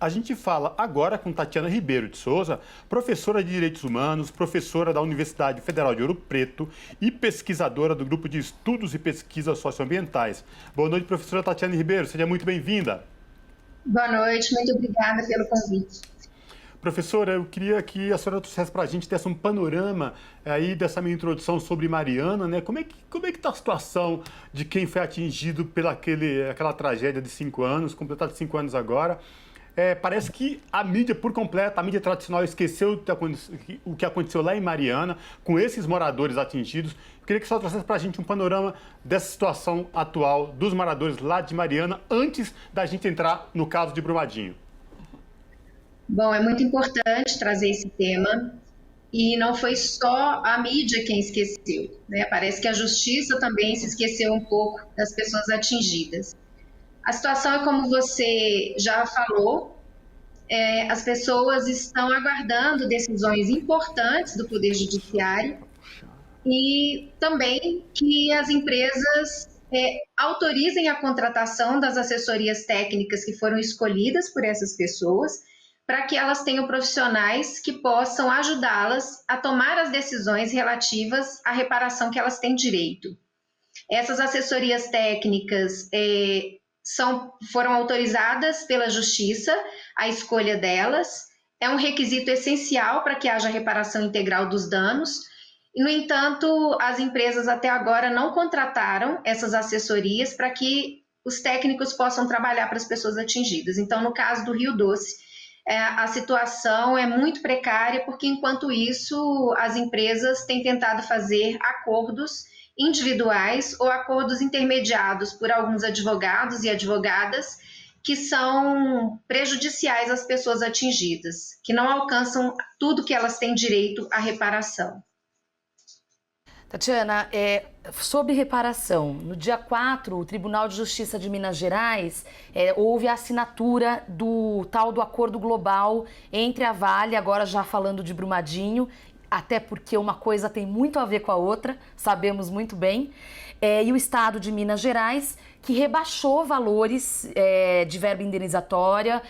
A gente fala agora com Tatiana Ribeiro de Souza, professora de Direitos Humanos, professora da Universidade Federal de Ouro Preto e pesquisadora do Grupo de Estudos e Pesquisas Socioambientais. Boa noite, professora Tatiana Ribeiro, seja muito bem-vinda. Boa noite, muito obrigada pelo convite. Professora, eu queria que a senhora trouxesse para a gente, desse um panorama aí dessa minha introdução sobre Mariana, né? Como é que está a situação de quem foi atingido pela aquela tragédia de 5 anos, completado 5 anos agora? Parece que a mídia por completo, a mídia tradicional esqueceu o que aconteceu lá em Mariana, com esses moradores atingidos. Eu queria que a senhora trouxesse para a gente um panorama dessa situação atual dos moradores lá de Mariana, antes da gente entrar no caso de Brumadinho. Bom, é muito importante trazer esse tema e não foi só a mídia quem esqueceu, né? Parece que a justiça também se esqueceu um pouco das pessoas atingidas. A situação é como você já falou, as pessoas estão aguardando decisões importantes do Poder Judiciário e também que as empresas autorizem a contratação das assessorias técnicas que foram escolhidas por essas pessoas, para que elas tenham profissionais que possam ajudá-las a tomar as decisões relativas à reparação que elas têm direito. Essas assessorias técnicas foram autorizadas pela Justiça, a escolha delas, é um requisito essencial para que haja reparação integral dos danos. No entanto, as empresas até agora não contrataram essas assessorias para que os técnicos possam trabalhar para as pessoas atingidas. Então, no caso do Rio Doce, a situação é muito precária, porque enquanto isso as empresas têm tentado fazer acordos individuais ou acordos intermediados por alguns advogados e advogadas que são prejudiciais às pessoas atingidas, que não alcançam tudo que elas têm direito à reparação. Tatiana, sobre reparação, no dia 4, o Tribunal de Justiça de Minas Gerais houve a assinatura do tal do acordo global entre a Vale, agora já falando de Brumadinho, até porque uma coisa tem muito a ver com a outra, sabemos muito bem, e o Estado de Minas Gerais, que rebaixou valores de verba indenizatória,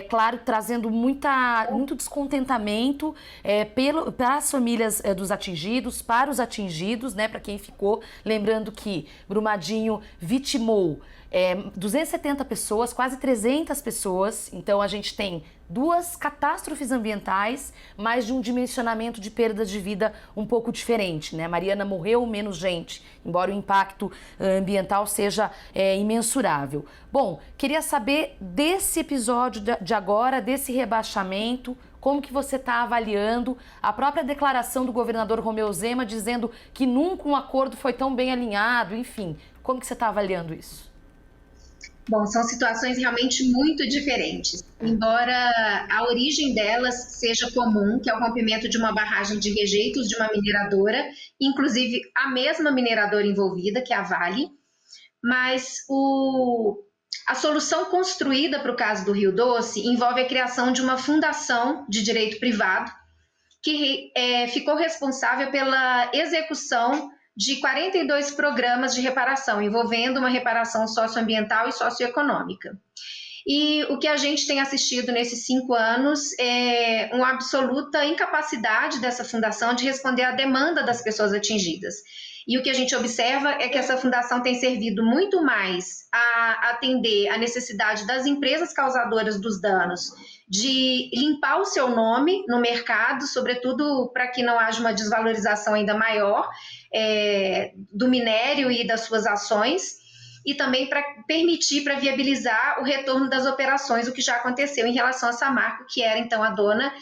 claro, trazendo muito descontentamento para as famílias dos atingidos, para os atingidos, né, para quem ficou. Lembrando que Brumadinho vitimou 270 pessoas, quase 300 pessoas, então a gente tem 2 catástrofes ambientais, mais de um dimensionamento de perdas de vida um pouco diferente, né? Mariana morreu menos gente, embora o impacto ambiental seja imensurável. Bom, queria saber desse episódio de agora, desse rebaixamento, como que você está avaliando a própria declaração do governador Romeu Zema dizendo que nunca um acordo foi tão bem alinhado, enfim, como que você está avaliando isso? Bom, são situações realmente muito diferentes. Embora a origem delas seja comum, que é o rompimento de uma barragem de rejeitos de uma mineradora, inclusive a mesma mineradora envolvida, que é a Vale, mas a solução construída para o caso do Rio Doce envolve a criação de uma fundação de direito privado que ficou responsável pela execução de 42 programas de reparação, envolvendo uma reparação socioambiental e socioeconômica. E o que a gente tem assistido nesses 5 anos é uma absoluta incapacidade dessa fundação de responder à demanda das pessoas atingidas. E o que a gente observa é que essa fundação tem servido muito mais a atender a necessidade das empresas causadoras dos danos de limpar o seu nome no mercado, sobretudo para que não haja uma desvalorização ainda maior do minério e das suas ações, e também para permitir, para viabilizar o retorno das operações, o que já aconteceu em relação a Samarco, que era então a dona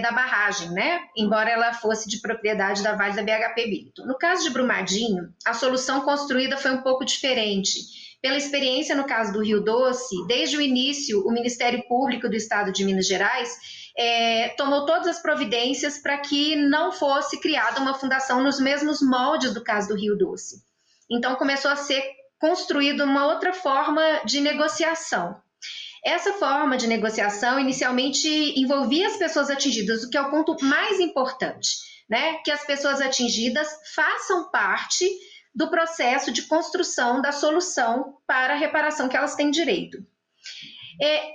da barragem, né? Embora ela fosse de propriedade da Vale da BHP Billiton. No caso de Brumadinho, a solução construída foi um pouco diferente. Pela experiência no caso do Rio Doce, desde o início, o Ministério Público do Estado de Minas Gerais tomou todas as providências para que não fosse criada uma fundação nos mesmos moldes do caso do Rio Doce. Então, começou a ser construída uma outra forma de negociação. Essa forma de negociação inicialmente envolvia as pessoas atingidas, o que é o ponto mais importante, né? Que as pessoas atingidas façam parte do processo de construção da solução para a reparação que elas têm direito.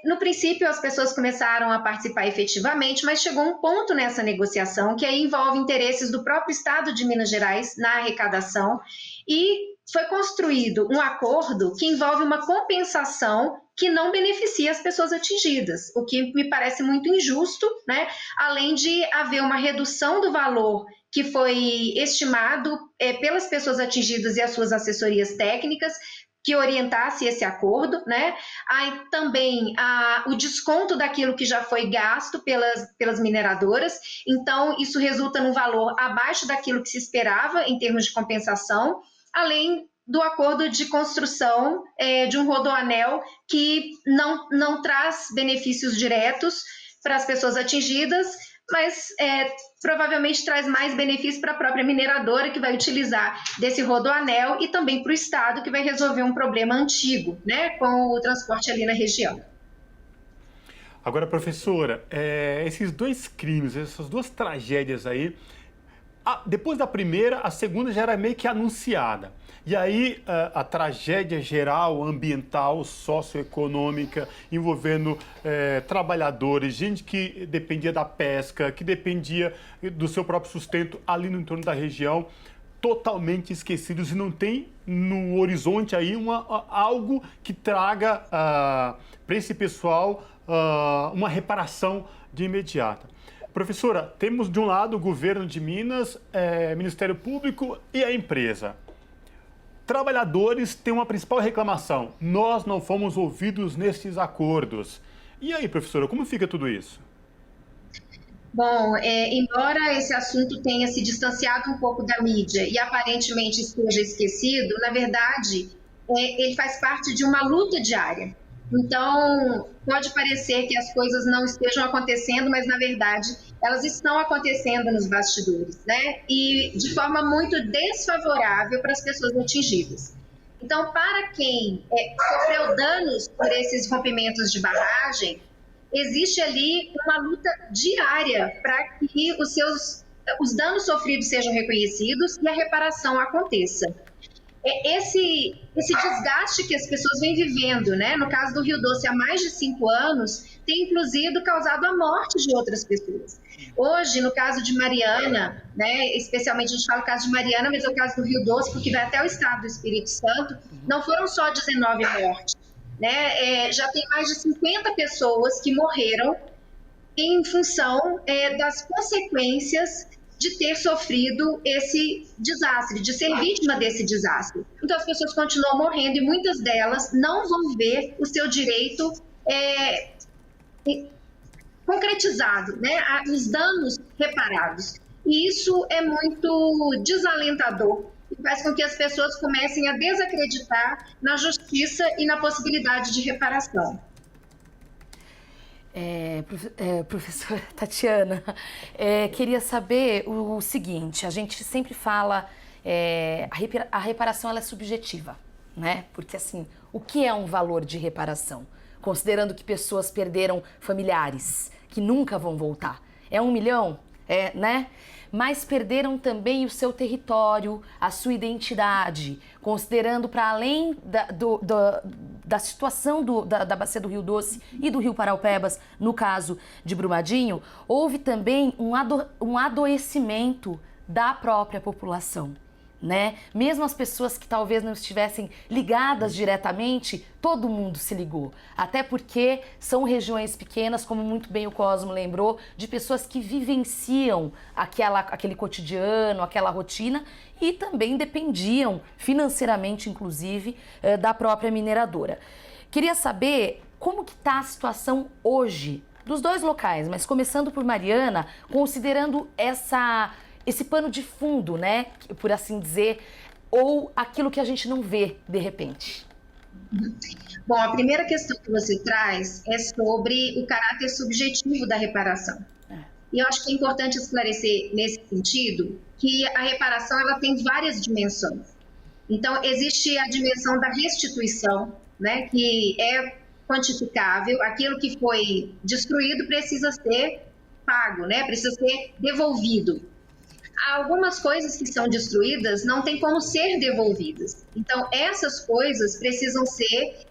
No princípio, as pessoas começaram a participar efetivamente, mas chegou um ponto nessa negociação que aí envolve interesses do próprio Estado de Minas Gerais na arrecadação e foi construído um acordo que envolve uma compensação que não beneficia as pessoas atingidas, o que me parece muito injusto, né? Além de haver uma redução do valor que foi estimado pelas pessoas atingidas e as suas assessorias técnicas, que orientasse esse acordo, né? Aí também o desconto daquilo que já foi gasto pelas mineradoras, então isso resulta num valor abaixo daquilo que se esperava em termos de compensação, além do acordo de construção de um rodoanel que não traz benefícios diretos para as pessoas atingidas, mas provavelmente traz mais benefício para a própria mineradora que vai utilizar desse rodoanel e também para o Estado que vai resolver um problema antigo, né, com o transporte ali na região. Agora, professora, esses dois crimes, essas duas tragédias aí, depois da primeira, a segunda já era meio que anunciada. E aí a tragédia geral, ambiental, socioeconômica, envolvendo trabalhadores, gente que dependia da pesca, que dependia do seu próprio sustento ali no entorno da região, totalmente esquecidos e não tem no horizonte aí algo que traga para esse pessoal uma reparação de imediata. Professora, temos de um lado o governo de Minas, Ministério Público e a empresa. Trabalhadores têm uma principal reclamação: nós não fomos ouvidos nesses acordos. E aí, professora, como fica tudo isso? Bom, embora esse assunto tenha se distanciado um pouco da mídia e aparentemente esteja esquecido, na verdade, ele faz parte de uma luta diária. Então, pode parecer que as coisas não estejam acontecendo, mas, na verdade, elas estão acontecendo nos bastidores, né? E de forma muito desfavorável para as pessoas atingidas. Então, para quem sofreu danos por esses rompimentos de barragem, existe ali uma luta diária para que os danos sofridos sejam reconhecidos e a reparação aconteça. Esse desgaste que as pessoas vêm vivendo, né? No caso do Rio Doce, há mais de 5 anos, tem inclusive causado a morte de outras pessoas. Hoje, no caso de Mariana, né, especialmente a gente fala o caso de Mariana, mas é o caso do Rio Doce, porque vai até o estado do Espírito Santo, não foram só 19 mortes, né? Já tem mais de 50 pessoas que morreram em função das consequências de ter sofrido esse desastre, de ser vítima desse desastre. Então, as pessoas continuam morrendo e muitas delas não vão ver o seu direito concretizado, né? Os danos reparados. E isso é muito desalentador e faz com que as pessoas comecem a desacreditar na justiça e na possibilidade de reparação. Professora Tatiana, queria saber o seguinte: a gente sempre fala, a reparação ela é subjetiva, né? Porque assim, o que é um valor de reparação? Considerando que pessoas perderam familiares que nunca vão voltar. É 1 milhão? Né? Mas perderam também o seu território, a sua identidade, considerando para além da situação da bacia do Rio Doce e do Rio Paraupebas, no caso de Brumadinho, houve também um adoecimento da própria população, né? Mesmo as pessoas que talvez não estivessem ligadas diretamente, todo mundo se ligou. Até porque são regiões pequenas, como muito bem o Cosmo lembrou, de pessoas que vivenciam aquele cotidiano, aquela rotina e também dependiam financeiramente, inclusive, da própria mineradora. Queria saber como que está a situação hoje dos dois locais, mas começando por Mariana, considerando esse pano de fundo, né, por assim dizer, ou aquilo que a gente não vê de repente? Bom, a primeira questão que você traz é sobre o caráter subjetivo da reparação. E eu acho que é importante esclarecer nesse sentido que a reparação ela tem várias dimensões. Então, existe a dimensão da restituição, né, que é quantificável, aquilo que foi destruído precisa ser pago, né, precisa ser devolvido. Algumas coisas que são destruídas não tem como ser devolvidas. Então, essas coisas precisam ser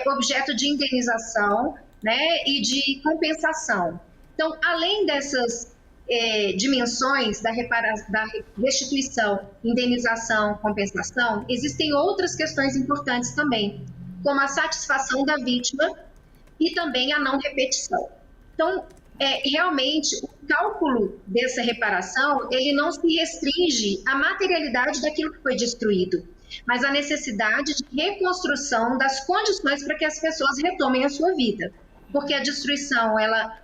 objeto de indenização né, e de compensação. Então, além dessas dimensões da restituição, indenização, compensação, existem outras questões importantes também, como a satisfação da vítima e também a não repetição. Então, realmente, o cálculo dessa reparação, ele não se restringe à materialidade daquilo que foi destruído, mas à necessidade de reconstrução das condições para que as pessoas retomem a sua vida. Porque a destruição,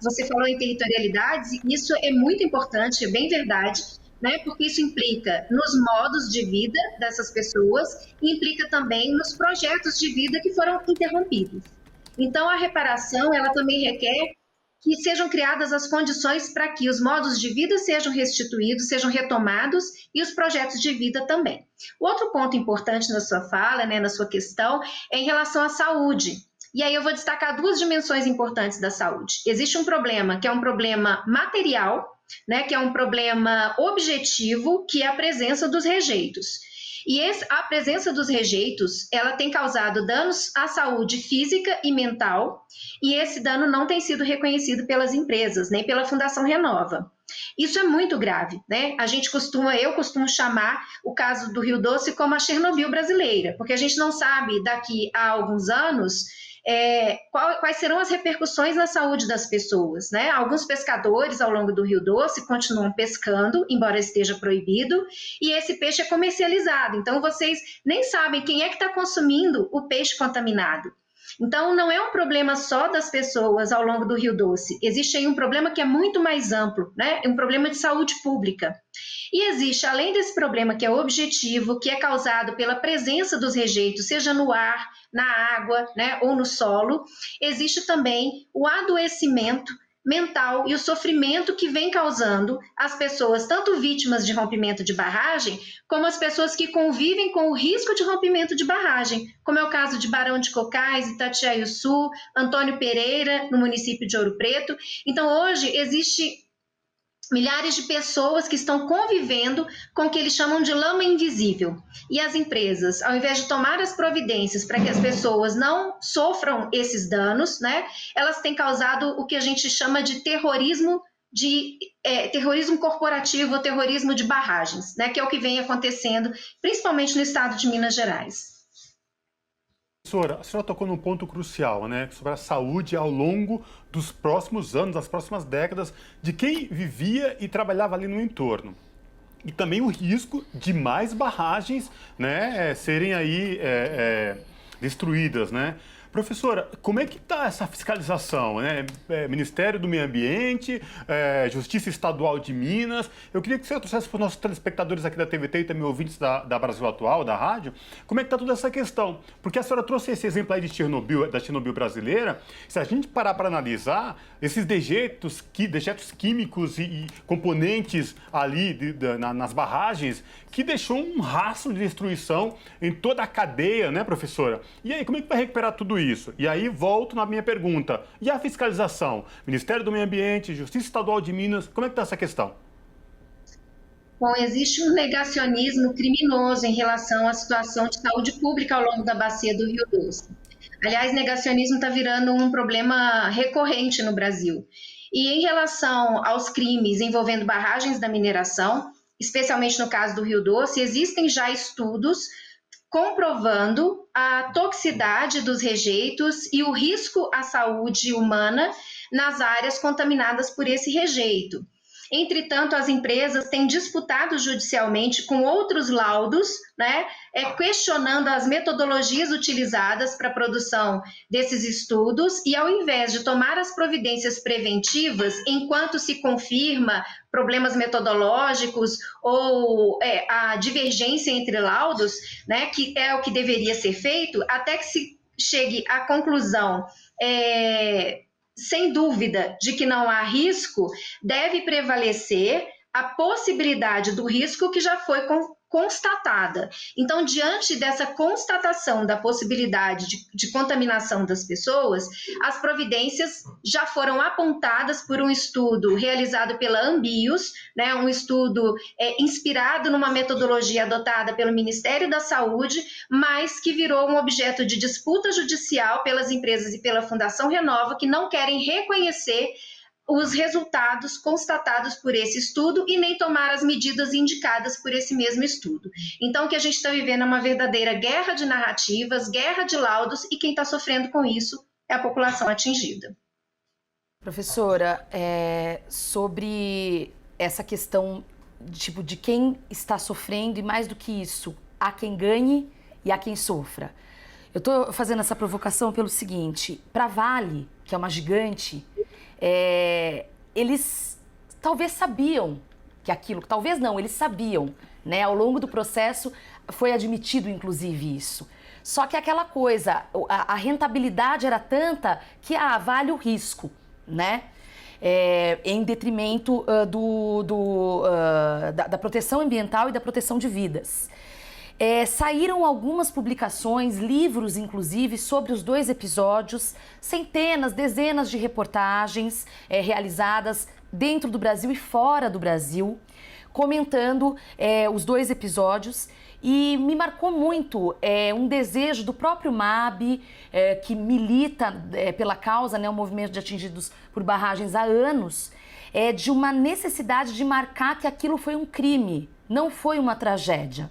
você falou em territorialidades, e isso é muito importante, é bem verdade, né? Porque isso implica nos modos de vida dessas pessoas e implica também nos projetos de vida que foram interrompidos. Então, a reparação, ela também requer que sejam criadas as condições para que os modos de vida sejam restituídos, sejam retomados e os projetos de vida também. O outro ponto importante na sua fala, né, na sua questão, é em relação à saúde. E aí eu vou destacar duas dimensões importantes da saúde. Existe um problema que é um problema material, né, que é um problema objetivo, que é a presença dos rejeitos. E a presença dos rejeitos, ela tem causado danos à saúde física e mental, e esse dano não tem sido reconhecido pelas empresas, nem pela Fundação Renova. Isso é muito grave, né? Eu costumo chamar o caso do Rio Doce como a Chernobyl brasileira, porque a gente não sabe daqui a alguns anos quais serão as repercussões na saúde das pessoas, né? Alguns pescadores ao longo do Rio Doce continuam pescando, embora esteja proibido, e esse peixe é comercializado. Então, vocês nem sabem quem é que está consumindo o peixe contaminado. Então, não é um problema só das pessoas ao longo do Rio Doce. Existe aí um problema que é muito mais amplo, né? Um problema de saúde pública. E existe, além desse problema que é objetivo, que é causado pela presença dos rejeitos, seja no ar, na água, né, ou no solo, existe também o adoecimento mental e o sofrimento que vem causando as pessoas, tanto vítimas de rompimento de barragem, como as pessoas que convivem com o risco de rompimento de barragem, como é o caso de Barão de Cocais, Itatiaia-Sul, Antônio Pereira, no município de Ouro Preto. Então, hoje, existe milhares de pessoas que estão convivendo com o que eles chamam de lama invisível. E as empresas, ao invés de tomar as providências para que as pessoas não sofram esses danos, né, elas têm causado o que a gente chama de terrorismo corporativo, terrorismo de barragens, né, que é o que vem acontecendo, principalmente no estado de Minas Gerais. Professora, a senhora tocou num ponto crucial, né, sobre a saúde ao longo dos próximos anos, das próximas décadas, de quem vivia e trabalhava ali no entorno. E também o risco de mais barragens, né, serem aí destruídas, né? Professora, como é que está essa fiscalização, né? Ministério do Meio Ambiente, Justiça Estadual de Minas. Eu queria que você trouxesse para os nossos telespectadores aqui da TVT e também ouvintes da Brasil Atual, da rádio, como é que está toda essa questão. Porque a senhora trouxe esse exemplo aí de Chernobyl, da Chernobyl brasileira. Se a gente parar para analisar, esses dejetos químicos e componentes ali nas barragens, que deixou um rastro de destruição em toda a cadeia, né, professora? E aí, como é que vai recuperar tudo isso? E aí, volto na minha pergunta. E a fiscalização? Ministério do Meio Ambiente, Justiça Estadual de Minas, como é que está essa questão? Bom, existe um negacionismo criminoso em relação à situação de saúde pública ao longo da bacia do Rio Doce. Aliás, negacionismo está virando um problema recorrente no Brasil. E em relação aos crimes envolvendo barragens da mineração, especialmente no caso do Rio Doce, existem já estudos comprovando a toxicidade dos rejeitos e o risco à saúde humana nas áreas contaminadas por esse rejeito. Entretanto, as empresas têm disputado judicialmente com outros laudos, né, questionando as metodologias utilizadas para a produção desses estudos e, ao invés de tomar as providências preventivas enquanto se confirma problemas metodológicos ou a divergência entre laudos, né, que é o que deveria ser feito, até que se chegue à conclusão sem dúvida de que não há risco, deve prevalecer a possibilidade do risco que já foi constatada. Então, diante dessa constatação da possibilidade de contaminação das pessoas, as providências já foram apontadas por um estudo realizado pela Ambios, né, um estudo inspirado numa metodologia adotada pelo Ministério da Saúde, mas que virou um objeto de disputa judicial pelas empresas e pela Fundação Renova, que não querem reconhecer os resultados constatados por esse estudo e nem tomar as medidas indicadas por esse mesmo estudo. Então, o que a gente está vivendo é uma verdadeira guerra de narrativas, guerra de laudos, e quem está sofrendo com isso é a população atingida. Professora, sobre essa questão de quem está sofrendo, e mais do que isso, há quem ganhe e há quem sofra. Eu estou fazendo essa provocação pelo seguinte: para a Vale, que é uma gigante, eles talvez sabiam que aquilo, talvez não, eles sabiam, né? Ao longo do processo foi admitido, inclusive, isso. Só que aquela coisa, a rentabilidade era tanta que vale o risco, né? Em detrimento da proteção ambiental e da proteção de vidas. Saíram algumas publicações, livros inclusive, sobre os 2 episódios, centenas, dezenas de reportagens realizadas dentro do Brasil e fora do Brasil, comentando os 2 episódios. E me marcou muito um desejo do próprio MAB, que milita pela causa, né, o movimento de atingidos por barragens há anos, de uma necessidade de marcar que aquilo foi um crime, não foi uma tragédia.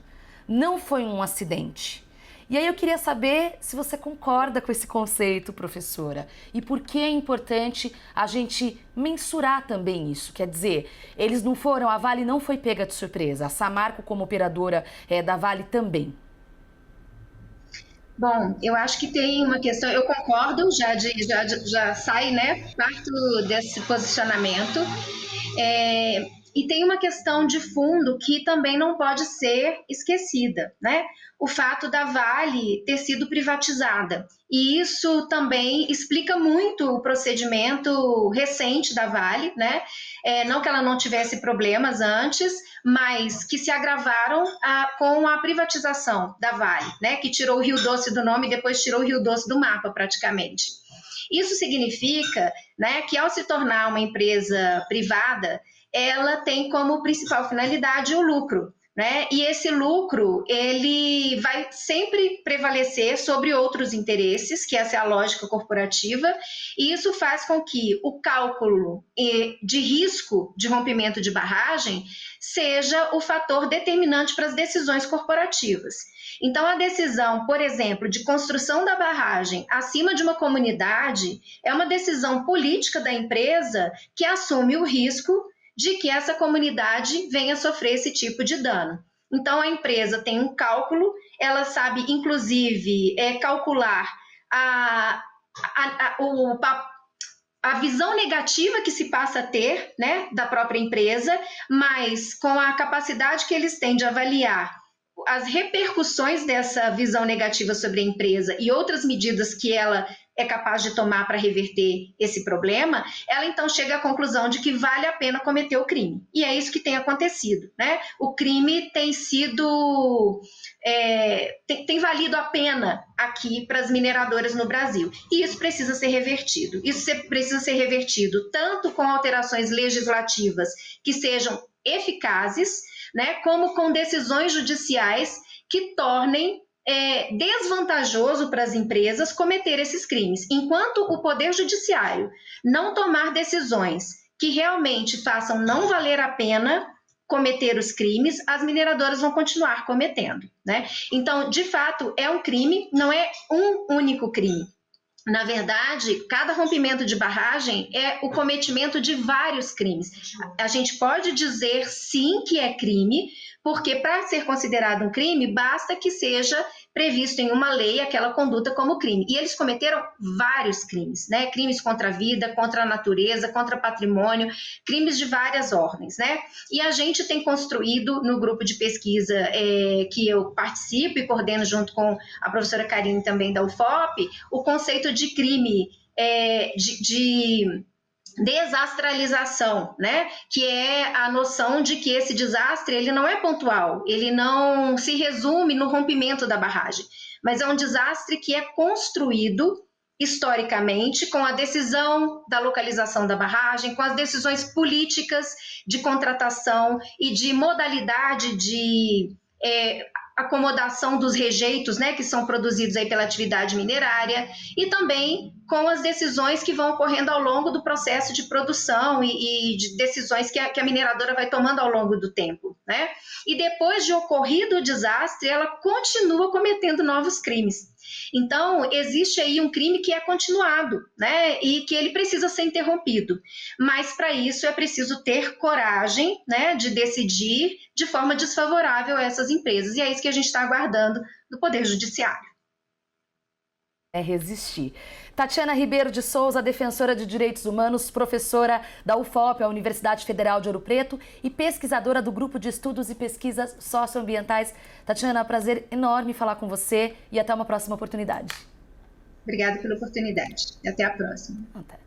Não foi um acidente. E aí eu queria saber se você concorda com esse conceito, professora, e por que é importante a gente mensurar também isso. Quer dizer, eles não foram, a Vale não foi pega de surpresa, a Samarco como operadora da Vale também. Bom, eu acho que tem uma questão, eu concordo, já sai, né, parto desse posicionamento, e tem uma questão de fundo que também não pode ser esquecida, né? O fato da Vale ter sido privatizada. E isso também explica muito o procedimento recente da Vale, né? Não que ela não tivesse problemas antes, mas que se agravaram com a privatização da Vale, né? Que tirou o Rio Doce do nome e depois tirou o Rio Doce do mapa, praticamente. Isso significa, né, que ao se tornar uma empresa privada, ela tem como principal finalidade o lucro, né? E esse lucro, ele vai sempre prevalecer sobre outros interesses, que essa é a lógica corporativa, e isso faz com que o cálculo de risco de rompimento de barragem seja o fator determinante para as decisões corporativas. Então, a decisão, por exemplo, de construção da barragem acima de uma comunidade é uma decisão política da empresa que assume o risco de que essa comunidade venha sofrer esse tipo de dano. Então, a empresa tem um cálculo, ela sabe, inclusive, calcular a visão negativa que se passa a ter, né, da própria empresa, mas com a capacidade que eles têm de avaliar as repercussões dessa visão negativa sobre a empresa e outras medidas que ela é capaz de tomar para reverter esse problema, ela então chega à conclusão de que vale a pena cometer o crime. E é isso que tem acontecido, né? O crime tem sido... tem valido a pena aqui para as mineradoras no Brasil. E isso precisa ser revertido. Isso precisa ser revertido tanto com alterações legislativas que sejam eficazes, né, como com decisões judiciais que tornem desvantajoso para as empresas cometer esses crimes. Enquanto o Poder Judiciário não tomar decisões que realmente façam não valer a pena cometer os crimes, as mineradoras vão continuar cometendo, né? Então, de fato, é um crime, não é um único crime. Na verdade, cada rompimento de barragem é o cometimento de vários crimes. A gente pode dizer sim que é crime, porque para ser considerado um crime, basta que seja previsto em uma lei aquela conduta como crime. E eles cometeram vários crimes, né? Crimes contra a vida, contra a natureza, contra patrimônio, crimes de várias ordens, né? E a gente tem construído no grupo de pesquisa que eu participo e coordeno junto com a professora Karine também da UFOP, o conceito de crime, desastralização, né? Que é a noção de que esse desastre ele não é pontual, ele não se resume no rompimento da barragem, mas é um desastre que é construído historicamente com a decisão da localização da barragem, com as decisões políticas de contratação e de modalidade de acomodação dos rejeitos, né, que são produzidos aí pela atividade minerária, e também com as decisões que vão ocorrendo ao longo do processo de produção e de decisões que a mineradora vai tomando ao longo do tempo, né? E depois de ocorrido o desastre, ela continua cometendo novos crimes. Então, existe aí um crime que é continuado, né, e que ele precisa ser interrompido. Mas, para isso, é preciso ter coragem, né, de decidir de forma desfavorável a essas empresas. E é isso que a gente está aguardando do Poder Judiciário. É resistir. Tatiana Ribeiro de Souza, defensora de direitos humanos, professora da UFOP, a Universidade Federal de Ouro Preto, e pesquisadora do Grupo de Estudos e Pesquisas Socioambientais. Tatiana, é um prazer enorme falar com você e até uma próxima oportunidade. Obrigada pela oportunidade. Até a próxima. Até.